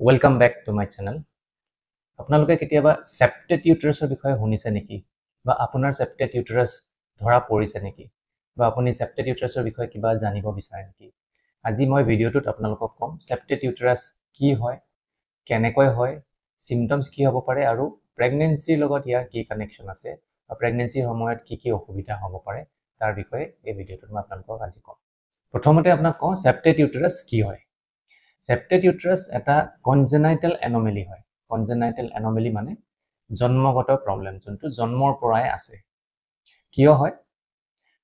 Welcome back to my channel. আপোনালোকে কেতিয়াবা সেপ্টেড ইউটেৰাছৰ বিষয়ে শুনিছে নেকি বা আপোনাৰ সেপ্টেড ইউটেৰাছ ধৰা পৰিছে নেকি বা আপুনি সেপ্টেড ইউটেৰাছৰ বিষয়ে কিবা জানিব বিচাৰে নেকি আজি মই ভিডিঅ'টোত আপোনালোকক কম সেপ্টেড ইউটেৰাছ কি হয় কেনেকৈ হয় সিম্পটমছ কি হ'ব পাৰে আৰু প্ৰেগনেন্সিৰ লগত ইয়াৰ কি কানেকশ্যন আছে বা প্ৰেগনেন্সিৰ সময়ত কি অসুবিধা হ'ব পাৰে তাৰ বিষয়ে এই ভিডিঅ'টোত মই আপোনালোকক আজি কম প্ৰথমতে আপোনাক কওঁ সেপ্টেড ইউটেৰাছ কি হয় সেপ্টেড ইউটেৰাছ এটা কনজেনাইটেল এনমেলি হয় কনজেনাইটেল এনমেলি মানে জন্মগত প্ৰব্লেম যোনটো জন্মৰ পৰাই আছে কিয় হয়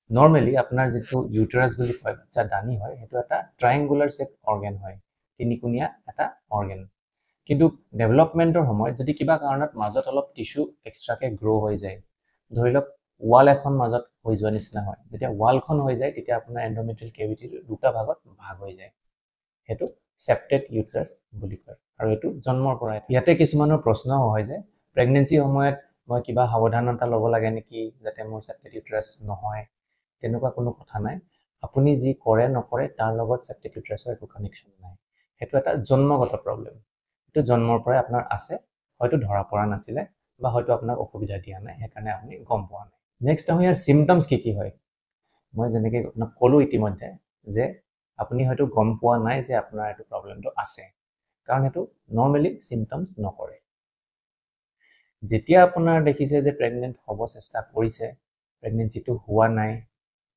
নৰ্মেলি আপোনাৰ যেটো ইউটেৰাছ বুলি কয় বাচ্চা দানি হয় হেতু এটা ট্ৰায়াঙ্গুলাৰ শেপ অৰ্গান হয় তিনিকোণীয়া এটা অৰ্গান কিন্তু ডেভেলপমেন্টৰ সময়ত যদি কিবা কাৰণত মাজত অলপ টিস্যু এক্সট্ৰাকে গ্ৰো হৈ যায় ধৰি লওক ওয়াল এখন মাজত হৈ যোৱা নিচিনা হয় যেতিয়া ওয়ালখন হৈ যায় তেতিয়া আপোনাৰ এন্ডোমেট্ৰিয়াল কেভিটিটো দুটা ভাগত ভাগ হৈ যায় হেতু সেপ্টেড ইউটেৰাছ বুলি কয় আৰু এটো জন্মৰ পৰাই ইয়াতে কিছুমানৰ প্ৰশ্ন হয় যে প্ৰেগনেন্সি সময়ত মই কিবা সাৱধানতা ল'ব লাগে নেকি যাতে মোৰ সেপ্টেড ইউটেৰাছ নহয় তেনেকুৱা কোনো কথা নাই আপুনি যি কৰে নকৰে তাৰ লগত সেপ্টেড ইউটেৰাছৰ একো কানেকশ্যন নাই হেতু এটা জন্মগত প্ৰব্লেম এটো জন্মৰ পৰাই আপোনাৰ আছে হয়তো ধৰা পৰা নাছিলে বা হয়তো আপোনাক অসুবিধা দিয়া নাই হেকাৰণে আপুনি গম পোৱা নাই নেক্সট আহো ইয়াৰ সিম্পটমছ কি হয় মই যেনেকৈ আপোনাক ক'লো ইতিমধ্যে যে আপুনি হয়তো গম পোৱা নাই যে আপোনাৰ এটো প্ৰব্লেমটো আছে কাৰণ এটো নৰ্মেলি সিম্পটমছ নকৰে যেতিয়া আপোনাৰ দেখিছে যে প্ৰেগনেন্ট হ'ব চেষ্টা কৰিছে প্ৰেগনেন্সিটো হোৱা নাই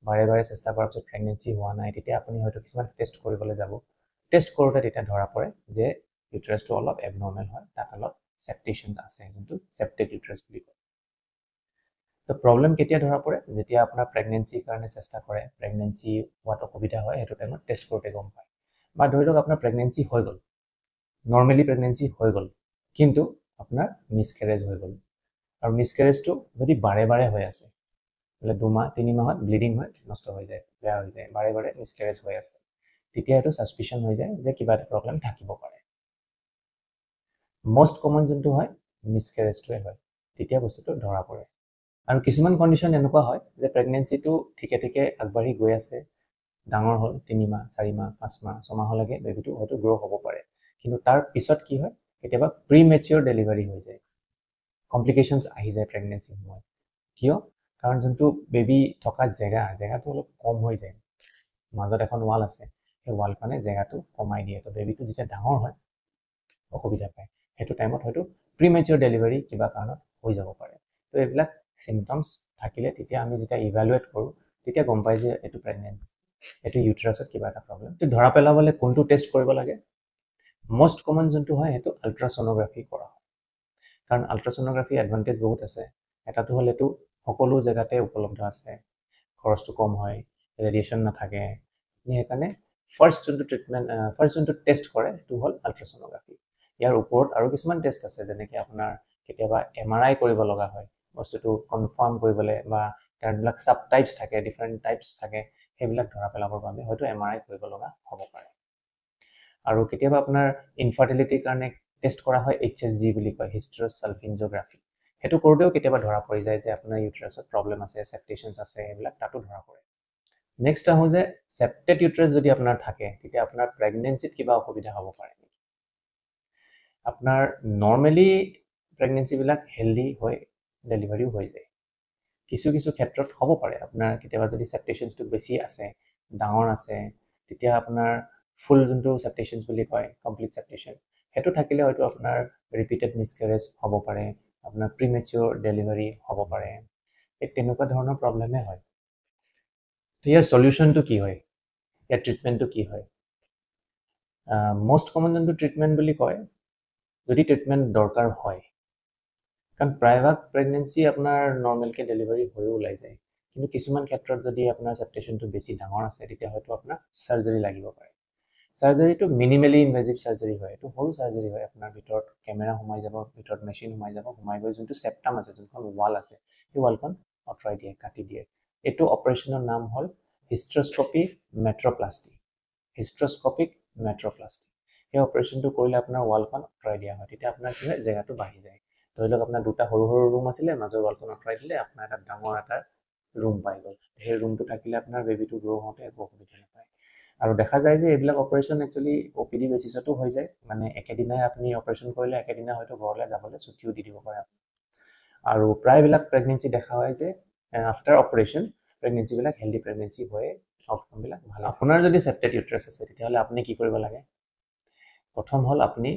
বাৰে বাৰে চেষ্টা কৰাৰ পিছত প্ৰেগনেন্সি হোৱা নাই তেতিয়া আপুনি হয়তো কিছুমান টেষ্ট কৰিবলৈ যাব টেষ্ট কৰোঁতে তেতিয়া ধৰা পৰে যে ইউটেৰাছটো অলপ এবনৰ্মেল হয় তাত অলপ সেপ্টেশনছ আছে যোনটো সেপ্টেড ইউটেৰাছ বুলি কয় তো প্ৰব্লেম কেতিয়া ধৰা পৰে যেতিয়া আপোনাৰ প্ৰেগনেন্সিৰ কাৰণে চেষ্টা কৰে প্ৰেগনেন্সি হোৱাত অসুবিধা হয় হেতু টাইমত টেষ্ট কৰোঁতে গম পায় বা ধৰি লওক আপোনাৰ প্ৰেগনেন্সি হৈ গ'ল নৰ্মেলি প্ৰেগনেন্সি হৈ গ'ল কিন্তু আপোনাৰ মিছকেৰেজ হৈ গ'ল আৰু মিছকেৰেজটো যদি বাৰে বাৰে হৈ আছে মানে 2 মাহ 3 মাহত ব্লিডিং হয় নষ্ট হৈ যায় বেয়া হৈ যায় বাৰে বাৰে মিছকেৰেজ হৈ আছে তেতিয়া এটো সাসপিশন হৈ যায় যে কিবা এটা প্ৰব্লেম থাকিব পাৰে মোস্ট কমন যোনটো হয় মিছকেৰেজটোৱে হয় তেতিয়া বস্তুটো ধৰা পৰে আৰু কিছুমান কন্ডিশন এনেকুৱা হয় যে প্ৰেগনেন্সিটো ঠিকে ঠিকে আগবাঢ়ি গৈ আছে ডাঙৰ হ'ল 3 মাহ 4 মাহ 5 মাহ 6 মাহলৈকে বেবিটো হয়তো গ্ৰো হ'ব পাৰে কিন্তু তাৰ পিছত কি হয় কেতিয়াবা প্ৰিমেচিউৰ ডেলিভাৰী হৈ যায় কমপ্লিকেশনছ আহি যায় প্ৰেগনেন্সি সময়ত কিয় কাৰণ যোনটো বেবি থকা জেগাটো অলপ কম হৈ যায় মাজত এখন ওয়াল আছে সেই ওয়ালখনে জেগাটো কমাই দিয়ে তো বেবিটো যেতিয়া ডাঙৰ হয় অসুবিধা পায় হেতু টাইমত হয়তো প্ৰিমেচিউৰ ডেলিভাৰী কিবা কাৰণত হৈ যাব পাৰে তো এইবিলাক সিম্পটমছ থাকিলে তেতিয়া আমি যেতিয়া ইভালুৱেট কৰোঁ তেতিয়া গম পাই যে এটো প্ৰেগনেন্সি এটো ইউটেৰাছত কিবা এটা প্ৰব্লেম তো ধৰা পেলাবলৈ কোনটো টেষ্ট কৰিব লাগে মোস্ট কমন যোনটো হয় হেতু আল্ট্ৰাসোনোগ্ৰাফি কৰা হয় কাৰণ আল্ট্ৰাসোনোগ্ৰাফি এডভান্টেজ বহুত আছে এটাটো হ'ল এটো সকলো জেগাতে উপলব্ধ আছে খৰচটো কম হয় ৰেডিয়েশ্যন নাথাকে হেকাৰণে ফাৰ্স্ট যোনটো ট্ৰিটমেন্ট ফাৰ্স্ট যোনটো টেষ্ট কৰে এটো হ'ল আল্ট্ৰাসোনোগ্ৰাফি ইয়াৰ ওপৰত আৰু কিছুমান টেষ্ট আছে যেনেকৈ আপোনাৰ কেতিয়াবা MRI কৰিব লগা হয় বস্তুটো কনফাৰ্ম কৰিবলৈ বা তাৰবিলাক সাব টাইপছ থাকে ডিফাৰেন্ট টাইপছ থাকে সেইবিলাক ধৰা পেলাবৰ বাবে হয়তো MRI কৰিব লগা হ'ব পাৰে আৰু কেতিয়াবা আপোনাৰ ইনফাৰ্টিলিটিৰ কাৰণে টেষ্ট কৰা হয় HSG বুলি কয় হিষ্ট্ৰোসালফিনজিওগ্ৰাফি হেতু কৰোতেও কেতিয়াবা ধৰা পৰি যায় যে আপোনাৰ ইউটেৰাছত প্ৰব্লেম আছে সেপ্টেশনছ আছে এইবিলাক তাতো ধৰা পৰে নেক্সট আহো যে সেপ্টেড ইউটেৰাছ যদি আপোনাৰ থাকে তেতিয়া আপোনাৰ প্ৰেগনেন্সিত কিবা অসুবিধা হ'ব পাৰে আপোনাৰ নৰ্মেলি প্ৰেগনেন্সি বিলাক হেলদি হৈ ডেলিভাৰীও হৈ যায় কিছু কিছু ক্ষেত্ৰত হ'ব পাৰে আপোনাৰ কেতিয়াবা যদি সেপ্টেশনছটো বেছি আছে ডাঙৰ আছে তেতিয়া আপোনাৰ ফুল যোনটো সেপ্টেশনছ বুলি কয় কমপ্লিট সেপ্টেশন হেতু থাকিলে হয়তো আপোনাৰ ৰিপিটেড মিছকেৰেজ হ'ব পাৰে আপোনাৰ প্ৰিমেচিউৰ ডেলিভাৰী হ'ব পাৰে এই তেনেকুৱা ধৰণৰ প্ৰব্লেমে হয় তো ইয়াৰ সলিউশনটো কি হয় ইয়াৰ ট্ৰিটমেন্টটো কি হয় মোস্ট কমন যোনটো ট্ৰিটমেন্ট বুলি কয় যদি ট্ৰিটমেন্ট দৰকাৰ হয় কাৰণ প্ৰায়ভাগ প্ৰেগনেন্সি আপোনাৰ নৰ্মেলকে ডেলিভাৰী হৈ ওলাই যায় কিন্তু কিছুমান ক্ষেত্ৰত যদি আপোনাৰ সেপ্টেশনটো বেছি ডাঙৰ আছে তেতিয়া হয়তো আপোনাৰ সাৰ্জাৰী লাগিব পাৰে সাৰ্জাৰীটো মিনিমালি ইনভেজিভ সাৰ্জাৰী হয় এটো সৰু সাৰ্জাৰী হয় আপোনাৰ ভিতৰত কেমেৰা সোমাই যাব ভিতৰত মেচিন সোমাই গৈ যোনটো সেপ্টাম আছে যোনখন ওয়াল আছে সেই ওয়ালখন আঁতৰাই দিয়ে কাটি দিয়ে এটো অপাৰেচনৰ নাম হ'ল হিষ্ট্ৰোস্কোপি মেট্ৰোপ্লাষ্টি হিষ্ট্ৰোস্কোপিক মেট্ৰোপ্লাষ্টি সেই অপাৰেচনটো কৰিলে আপোনাৰ ওয়ালখন আঁতৰাই দিয়া হয় তেতিয়া আপোনাৰ কি হয় জেগাটো বাঢ়ি যায় ধৰি লওক আপোনাৰ দুটা সৰু সৰু ৰুম আছিলে মাজৰ ওয়ালখন আঁতৰাই দিলে আপোনাৰ এটা ডাঙৰ এটা ৰুম পাই গ'ল সেই ৰুমটো থাকিলে আপোনাৰ বেবিটো গ্ৰো হওঁতে একো অসুবিধা নাপায় আৰু দেখা যায় যে এইবিলাক অপাৰেশ্যন একচুৱেলি OPD বেচিছতো হৈ যায়, মানে একেদিনাই আপুনি অপাৰেশ্যন কৰিলে একেদিনাই হয়তো ঘৰলৈ যাবলৈ ছুটিও দি দিব পাৰে। আৰু প্ৰায়বিলাক প্ৰেগনেঞ্চি দেখা হয় যে আফটাৰ অপাৰেশ্যন প্ৰেগনেঞ্চিবিলাক হেল্ডি প্ৰেগনেঞ্চি হৈ আউটকামবিলাক ভাল। আপোনাৰ যদি চেপ্টেড ইউট্ৰাছ আছে তেতিয়াহ'লে আপুনি কি কৰিব লাগে? প্ৰথম হ'ল আপুনি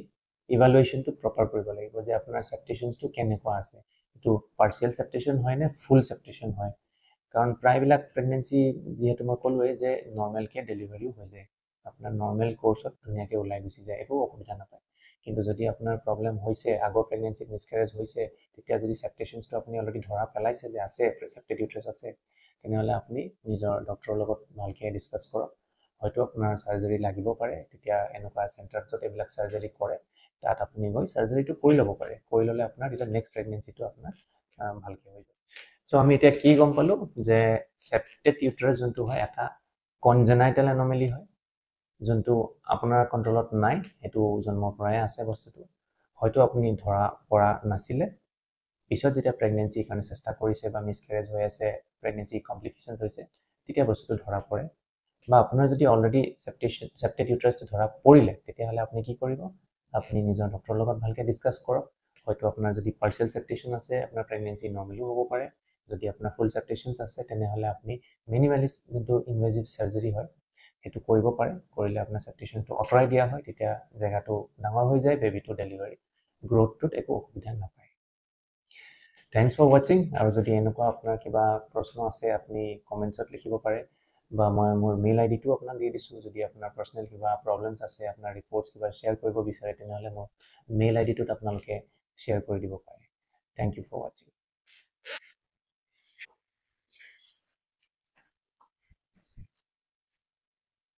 ইভালুৱেশ্যনটো প্ৰপাৰ কৰিব লাগিব যে আপোনাৰ চেপ্টেশ্যনটো কেনেকুৱা আছে, এইটো পাৰ্চিয়েল চেপ্টেশ্যন হয় নে ফুল চেপ্টেশ্যন হয়। কাৰণ প্ৰায়বিলাক প্ৰেগনেঞ্চি যিহেতু মই ক'লোৱেই যে নৰ্মেলকৈ ডেলিভাৰীও হৈ যায়, আপোনাৰ নৰ্মেল কোৰ্চত ধুনীয়াকৈ ওলাই গুচি যায়, একো অসুবিধা নাপায়। কিন্তু যদি আপোনাৰ প্ৰব্লেম হৈছে, আগৰ প্ৰেগনেঞ্চিত মিছকেৰেজ হৈছে, তেতিয়া যদি চেপ্টেশ্যনটো আপুনি অলৰেডি ধৰা পেলাইছে যে আছে চেপ্টেড ইউট্ৰাছ আছে, তেনেহ'লে আপুনি নিজৰ ডক্টৰৰ লগত ভালকৈ ডিছকাছ কৰক। হয়তো আপোনাৰ চাৰ্জাৰী লাগিব পাৰে, তেতিয়া এনেকুৱা চেণ্টাৰত য'ত এইবিলাক চাৰ্জাৰী কৰে তাত আপুনি গৈ চাৰ্জাৰীটো কৰি ল'ব পাৰে। কৰি ল'লে আপোনাৰ তেতিয়া নেক্সট প্ৰেগনেঞ্চিটো আপোনাৰ ভালকৈ হৈ যায়। চ' আমি এতিয়া কি গম পালোঁ যে চেপ্টেড ইউট্ৰাছ যোনটো হয় এটা কনজেনাইটেল এনমেলি হয়, যোনটো আপোনাৰ কণ্ট্ৰলত নাই, সেইটো জন্মৰ পৰাই আছে বস্তুটো। হয়তো আপুনি ধৰা পৰা নাছিলে, পিছত যেতিয়া প্ৰেগনেঞ্চিৰ কাৰণে চেষ্টা কৰিছে বা মিছকেৰেজ হৈ আছে, প্ৰেগনেঞ্চি কমপ্লিকেশ্যন হৈছে, তেতিয়া বস্তুটো ধৰা পৰে। বা আপোনাৰ যদি অলৰেডি চেপ্টেড ইউট্ৰাছটো ধৰা পৰিলে, তেতিয়াহ'লে আপুনি কি কৰিব? আপুনি নিজৰ ডক্টৰৰ লগত ভালকৈ ডিছকাছ কৰক। হয়তো আপোনাৰ যদি পাৰ্চিয়েল চেপ্টেশ্যন আছে, আপোনাৰ প্ৰেগনেঞ্চি নৰ্মেলিও হ'ব পাৰে। যদি আপোনাৰ ফুল চেপ্টেশ্যনছ আছে, তেনেহ'লে আপুনি মিনিমালিষ্ট যোনটো ইনভেজিভ চাৰ্জাৰী হয় সেইটো কৰিব পাৰে। কৰিলে আপোনাৰ চেপ্টেশ্যনটো আঁতৰাই দিয়া হয়, তেতিয়া জেগাটো ডাঙৰ হৈ যায়, বেবীটো ডেলিভাৰী গ্ৰ'থটোত একো অসুবিধা নাপায়। থেংকছ ফৰ ৱাচিং। আৰু যদি এনেকুৱা আপোনাৰ কিবা প্ৰশ্ন আছে আপুনি কমেণ্টছত লিখিব পাৰে, বা মই মোৰ মেইল আইডিটো আপোনাক দি দিছোঁ। যদি আপোনাৰ পাৰ্চনেল কিবা প্ৰব্লেমছ আছে, আপোনাৰ ৰিপৰ্টছ কিবা শ্বেয়াৰ কৰিব বিচাৰে, তেনেহ'লে মোৰ মেইল আইডিটোত আপোনালোকে শ্বেয়াৰ কৰি দিব পাৰে। থেংক ইউ ফৰ ৱাচিং।